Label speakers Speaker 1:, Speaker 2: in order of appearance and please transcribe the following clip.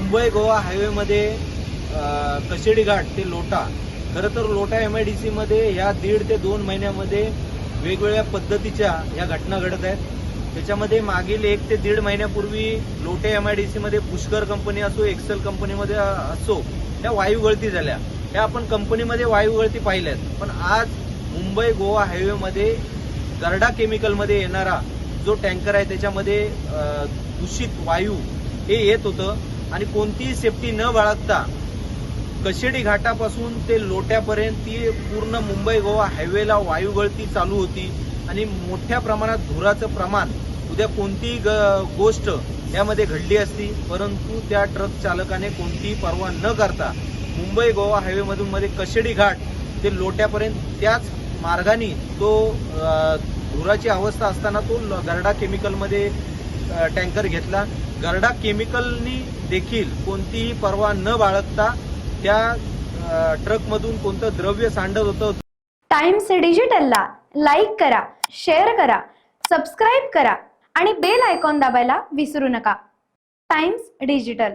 Speaker 1: मुंबई गोवा हायवेमध्ये कशेडी घाट ते लोटा, खरं तर लोटा MIDC मध्ये या 1.5 ते 2 महिन्यामध्ये वेगवेगळ्या पद्धतीच्या या घटना घडत आहेत। त्याच्यामध्ये मागील 1 ते 1.5 महिन्यापूर्वी लोटे MIDC मध्ये पुष्कर कंपनी असो, एक्सेल कंपनीमध्ये असो, त्या वायू गळती झाल्या। त्या आपण कंपनीमध्ये वायू गळती पाहिल्यात, पण आज मुंबई गोवा हायवेमध्ये गर्डा केमिकलमध्ये येणारा जो टँकर आहे त्याच्यामध्ये दूषित वायू हे येत होतं आणि कोणतीही सेफ्टी न बाळगता कशेडी घाटापासून ते लोट्यापर्यंत ती पूर्ण मुंबई गोवा हायवेला वायू गळती चालू होती आणि मोठ्या प्रमाणात धुराचं प्रमाण, उद्या कोणतीही गोष्ट यामध्ये घडली असती, परंतु त्या ट्रक चालकाने कोणतीही पर्वा न करता मुंबई गोवा हायवेमधून मध्ये कशेडी घाट ते लोट्यापर्यंत त्याच मार्गाने तो धुराची अवस्था असताना तो गर्डा केमिकलमध्ये टँकर घेतला। गर्डा केमिकलनी देखील कोणतीही पर्वा न बाळगता त्या ट्रकमधून कोणतं द्रव्य सांडत होतं।
Speaker 2: टाइम्स डिजिटलला लाईक करा, शेअर करा, सबस्क्राईब करा आणि बेल आयकॉन दाबायला विसरू नका। Times digital.